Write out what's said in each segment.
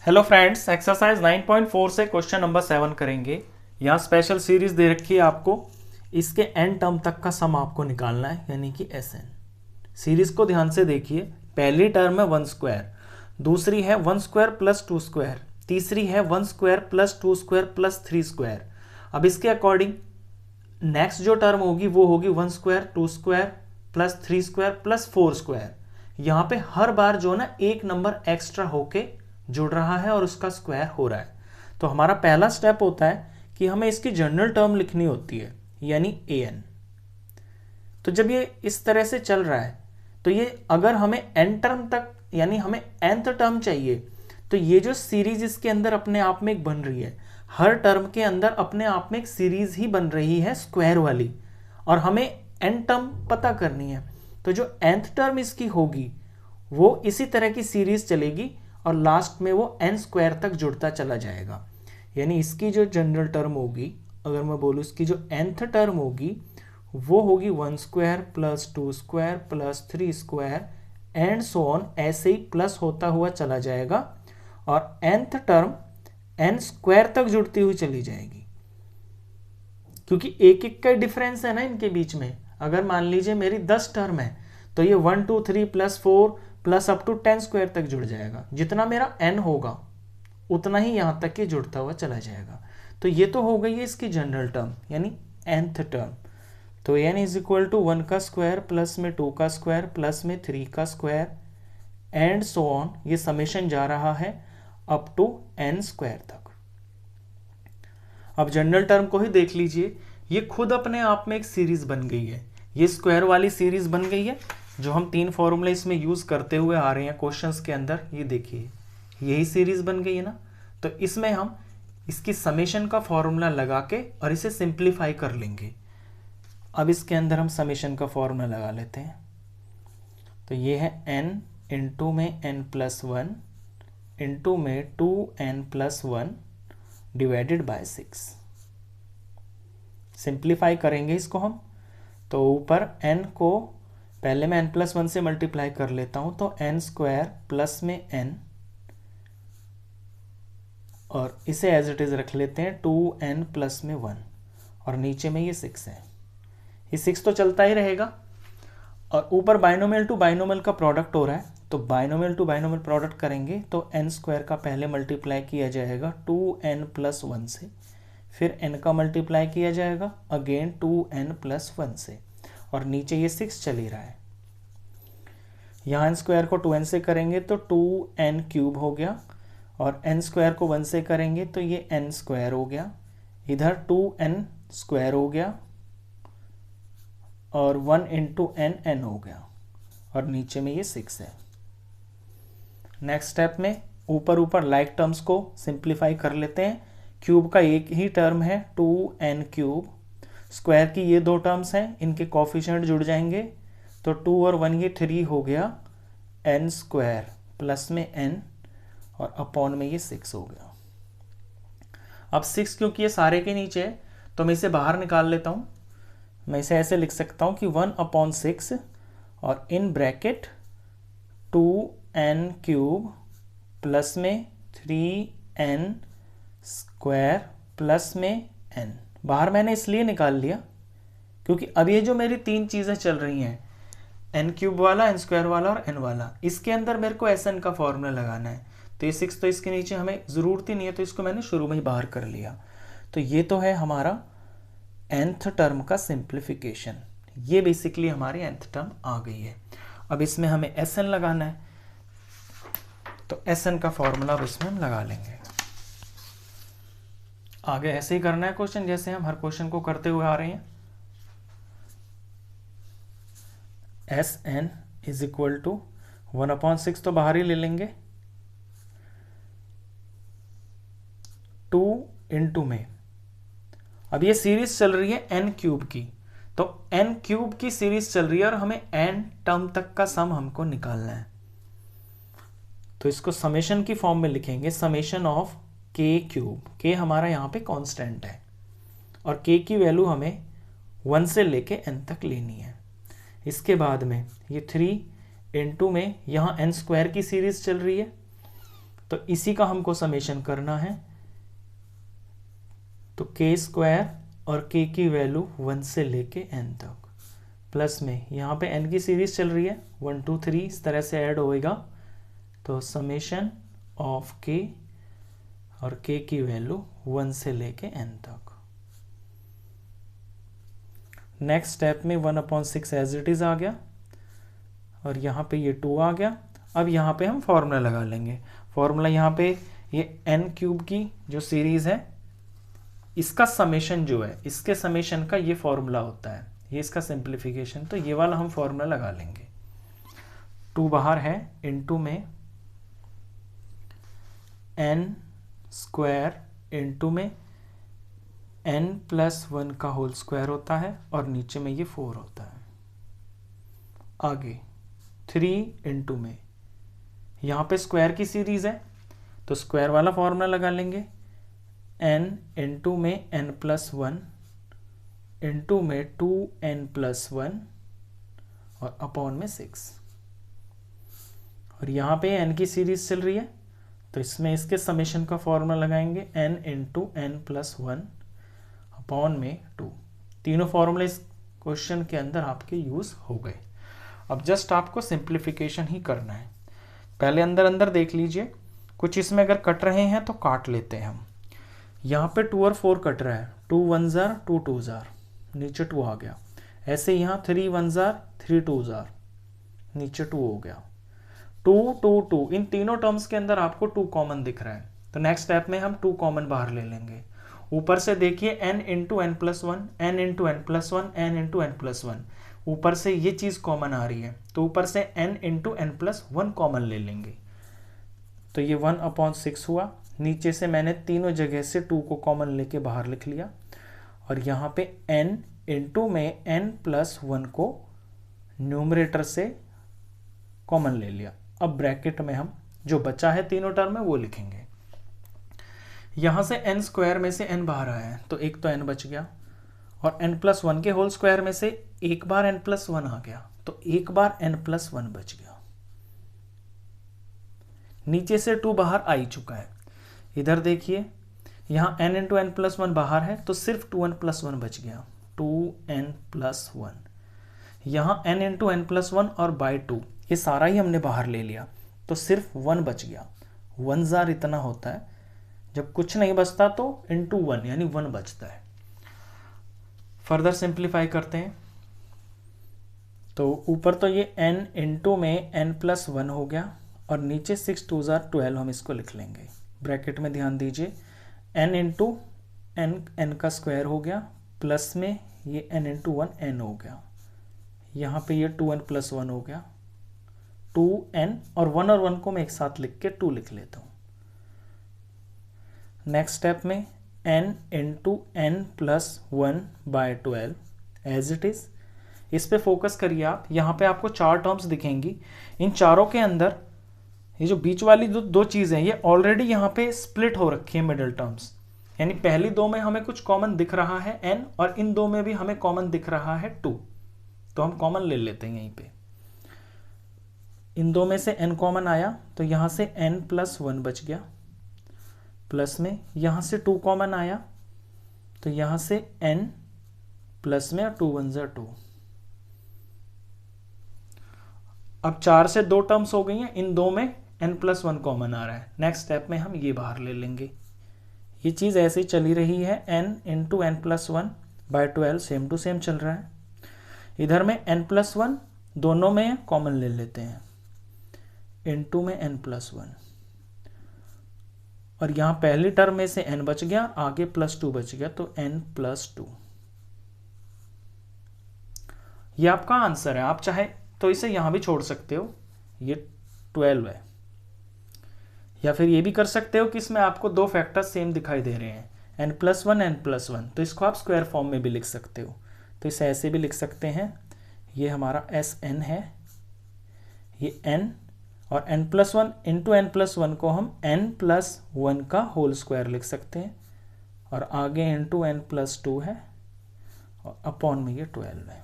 Hello friends, exercise 9.4 से question number 7 करेंगे। यहाँ स्पेशल सीरीज दे रखी है आपको। इसके एन टर्म तक का सम आपको निकालना है, यानी कि एस एन। सीरीज को ध्यान से देखिए। पहली टर्म है 1 स्क्वायर, दूसरी है 1 स्क्वायर प्लस 2 स्क्वायर, तीसरी है 1 square plus 2 square plus 3 square. अब इसके अकॉर्डिंग नेक्स्ट जो टर्म होगी वो होगी 1 square 2 square plus 3 square plus 4 square. यहाँ पे हर बार जो ना एक नंबर एक्स्ट्रा होके जुड़ रहा है और उसका स्क्वायर हो रहा है। तो हमारा पहला स्टेप होता है कि हमें इसकी जनरल टर्म लिखनी होती है, यानी ए एन। तो जब ये इस तरह से चल रहा है तो ये अगर हमें एन टर्म तक यानी हमें nth टर्म चाहिए, तो ये जो सीरीज इसके अंदर अपने आप में एक बन रही है, हर टर्म के अंदर अपने आप में एक सीरीज ही बन रही है स्क्वायर वाली, और हमें एन टर्म पता करनी है। तो जो nth टर्म इसकी होगी वो इसी तरह की सीरीज चलेगी और लास्ट में वो एन स्क्वायर तक जुड़ता चला जाएगा। यानी इसकी जो जनरल टर्म होगी, अगर मैं बोलूँ इसकी जो nth टर्म होगी वो होगी 1 square plus 2 square plus 3 square and so on, ऐसे ही प्लस होता हुआ चला जाएगा और nth टर्म एन स्क्वायर तक जुड़ती हुई चली जाएगी। क्योंकि एक एक का डिफरेंस है ना इनके बीच में। अगर मान लीजिए मेरी 10 टर्म है तो ये 1 2 3 plus 4 plus up to 10 square तक जुड़ जाएगा। जितना मेरा n होगा उतना ही यहाँ तक के जुड़ता हुआ चला जाएगा। तो ये तो हो गई है इसकी जनरल टर्म, यानी nth टर्म। तो n इज इक्वल टू 1 का स्क्वायर प्लस में 2 का स्क्वायर प्लस में 3 का स्क्वायर एंड सो ऑन, ये समेशन जा रहा है अप टू n स्क्वायर तक। अब जनरल टर्म को ही देख लीजिए, ये खुद अपने आप में एक सीरीज बन गई है। ये स्क्वायर वाली सीरीज बन गई है जो हम 3 फॉर्मूले इसमें यूज करते हुए आ रहे हैं क्वेश्चंस के अंदर। ये देखिए यही सीरीज बन गई है ना। तो इसमें हम इसकी समेशन का फॉर्मूला लगा के और इसे सिंप्लीफाई कर लेंगे। अब इसके अंदर हम समेशन का फॉर्मूला लगा लेते हैं। तो ये है n इंटू में n प्लस 1 इंटू में 2n plus 1 divided by 6। Simplify करेंगे इसको हम। तो ऊपर n को पहले मैं n प्लस 1 से मल्टीप्लाई कर लेता हूं, तो n स्क्वायर प्लस में n, और इसे एज इट इज रख लेते हैं 2n प्लस में 1, और नीचे में ये 6 है। ये 6 तो चलता ही रहेगा। और ऊपर बाइनोमियल टू बाइनोमियल का प्रोडक्ट हो रहा है, तो बाइनोमियल टू बाइनोमियल प्रोडक्ट करेंगे तो n स्क्वायर का पहले मल्टीप्लाई किया जाएगा 2n प्लस 1 से, फिर n का मल्टीप्लाई किया जाएगा अगेन 2n प्लस 1 से, और नीचे ये 6 चल ही रहा है। यहाँ n स्क्वायर को 2n से करेंगे तो 2n क्यूब हो गया, और n स्क्वायर को 1 से करेंगे तो ये n स्क्वायर हो गया, इधर 2n स्क्वायर हो गया, और 1 इंटू n n हो गया, और नीचे में ये 6 है। नेक्स्ट स्टेप में ऊपर ऊपर लाइक टर्म्स को सिंप्लीफाई कर लेते हैं। क्यूब का एक ही टर्म है 2n क्यूब, स्क्वायर की ये 2 टर्म्स हैं, इनके कोफिशिएंट जुड़ जाएंगे तो 2 और 1 ये 3 हो गया n स्क्वायर प्लस में n, और अपॉन में ये 6 हो गया। अब 6 क्योंकि ये सारे के नीचे है तो मैं इसे बाहर निकाल लेता हूँ। मैं इसे ऐसे लिख सकता हूँ कि 1/6 और in bracket 2n cube plus में 3n स्क्वायर प्लस में n। बाहर मैंने इसलिए निकाल लिया क्योंकि अब ये जो मेरी 3 चीज़ें चल रही हैं, n क्यूब वाला, n स्क्वायर वाला और n वाला, इसके अंदर मेरे को एस एन का फॉर्मूला लगाना है। तो ये 6 तो इसके नीचे हमें ज़रूरत ही नहीं है, तो इसको मैंने शुरू में ही बाहर कर लिया। तो ये तो है हमारा nth टर्म का सिंप्लीफिकेशन। ये बेसिकली हमारी nth टर्म आ गई है। अब इसमें हमें एस एन लगाना है, तो एस एन का फॉर्मूला अब इसमें हम लगा लेंगे। आगे ऐसे ही करना है क्वेश्चन जैसे हम हर क्वेश्चन को करते हुए आ रहे हैं। S N is equal to 1/6 तो बाहर ही ले लेंगे, 2 इंटू में, अब ये सीरीज चल रही है n क्यूब की, तो n क्यूब की सीरीज चल रही है और हमें n टर्म तक का सम हमको निकालना है। तो इसको समेशन की फॉर्म में लिखेंगे, summation of k cube. k हमारा यहाँ पे कांस्टेंट है और k की वैल्यू हमें 1 से लेके n तक लेनी है। इसके बाद में ये 3 इंटू में यहाँ n स्क्वायर की सीरीज चल रही है, तो इसी का हमको समेशन करना है। तो k स्क्वायर और k की वैल्यू 1 से लेके n तक, प्लस में यहाँ पे n की सीरीज चल रही है 1 2 3 इस तरह से ऐड होएगा। तो समेशन ऑफ k और k की वैल्यू 1 से लेके n तक। नेक्स्ट स्टेप में 1/6 एज इट इज आ गया और यहाँ पे ये 2 आ गया। अब यहाँ पे हम फॉर्मूला लगा लेंगे। फॉर्मूला यहाँ पे ये n क्यूब की जो सीरीज है इसका समेशन जो है, इसके समेशन का ये फॉर्मूला होता है, ये इसका सिंप्लीफिकेशन। तो ये वाला हम फॉर्मूला लगा लेंगे। 2 बाहर है, इनटू में n स्क्वायर इनटू में n+1 का होल स्क्वायर होता है और नीचे में ये 4 होता है। आगे 3 इनटू में, यहाँ पे स्क्वायर की सीरीज है तो स्क्वायर वाला फॉर्मूला लगा लेंगे। n इनटू में n+1 इनटू में 2n+1 और अपॉन में 6। और यहाँ पे n की सीरीज चल रही है तो इसमें इसके समेशन का फॉर्मूला लगाएंगे n इंटू n+1 अपॉन में 2। तीनों फॉर्मूले इस क्वेश्चन के अंदर आपके यूज हो गए। अब जस्ट आपको सिंप्लीफिकेशन ही करना है। पहले अंदर अंदर देख लीजिए, कुछ इसमें अगर कट रहे हैं तो काट लेते हैं हम। यहाँ पे 2 और 4 कट रहा है, 2 1 जार 2 2 जार, नीचे 2 आ गया। ऐसे यहाँ 3 1 जार 3 2 जार, नीचे 2 हो गया। 2 2 2 इन तीनों टर्म्स के अंदर आपको 2 कॉमन दिख रहा है तो नेक्स्ट स्टेप में हम 2 कॉमन बाहर ले लेंगे। ऊपर से देखिए n into n+1 n into n+1 n into n+1, ऊपर से ये चीज कॉमन आ रही है तो ऊपर से n इंटू n+1 कॉमन ले लेंगे। तो ये 1/6 हुआ। नीचे से मैंने तीनों जगह से 2 को कॉमन लेके बाहर लिख लिया और यहाँ पे n इंटू में n+1 को न्यूमरेटर से कॉमन ले लिया। अब ब्रैकेट में हम जो बचा है तीनों टर्म में वो लिखेंगे। यहां से n स्क्वायर में से n बाहर आया है तो एक तो n बच गया और n+1 के होल स्क्वायर में से एक बार n+1 आ गया तो एक बार n+1 बच गया। नीचे से 2 बाहर आ ही चुका है। इधर देखिए, यहां n इंटू n+1 बाहर है तो सिर्फ 2n+1 बच गया, 2n+1। यहां n इंटू n+1 और बाय 2 ये सारा ही हमने बाहर ले लिया तो सिर्फ 1 बच गया। 1 जार इतना होता है, जब कुछ नहीं बचता तो इंटू 1 यानी 1 बचता है। फर्दर सिंप्लीफाई करते हैं तो ऊपर तो ये n इंटू में n+1 हो गया और नीचे 6 2 जार 12 हम इसको लिख लेंगे। ब्रैकेट में ध्यान दीजिए, n इंटू n का स्क्वायर हो गया, प्लस में ये n इंटू 1 n हो गया। यहाँ पे ये 2n+1 हो गया, 2n और 1 को मैं एक साथ लिख के 2 लिख लेता हूँ। नेक्स्ट स्टेप में n into n+1 by 12 as it is. इस पे फोकस करिए आप। यहाँ पे आपको 4 टर्म्स दिखेंगी। इन चारों के अंदर ये जो बीच वाली दो चीजें ये ऑलरेडी यहाँ पे स्प्लिट हो रखी है मिडिल टर्म्स, यानी पहली 2 में हमें कुछ कॉमन दिख रहा है n और इन 2 में भी हमें कॉमन दिख रहा है 2, तो हम कॉमन ले लेते हैं। यहीं पे इन 2 में से n कॉमन आया तो यहाँ से n+1 बच गया, प्लस में यहाँ से 2 कॉमन आया तो यहाँ से n प्लस में 2 1 ज़ा 2। अब 4 से 2 टर्म्स हो गई हैं, इन 2 में n+1 कॉमन आ रहा है। नेक्स्ट स्टेप में हम ये बाहर ले लेंगे। ये चीज़ ऐसे ही चली रही है, n into n+1 by 12 same to same चल रहा है। इधर में n+1 दोनों में कॉमन ले लेते हैं, इंटू में n+1 और यहाँ पहली टर्म में से n बच गया, आगे +2 बच गया तो n+2। ये आपका आंसर है। आप चाहे तो इसे यहाँ भी छोड़ सकते हो, ये 12 है, या फिर ये भी कर सकते हो कि इसमें आपको 2 फैक्टर्स सेम दिखाई दे रहे हैं, n+1 n+1, तो इसको आप स्क्वायर फॉर्म में भी लिख सकते हो। तो इसे ऐसे भी लिख सकते हैं, ये हमारा Sn है, ये n और n+1 इंटू n+1 को हम n+1 का होल स्क्वायर लिख सकते हैं और आगे इंटू n+2 है और अपॉन में ये 12 है।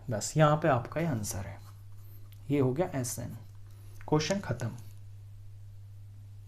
बस यहाँ पे आपका ये आंसर है। ये हो गया Sn। क्वेश्चन खत्म।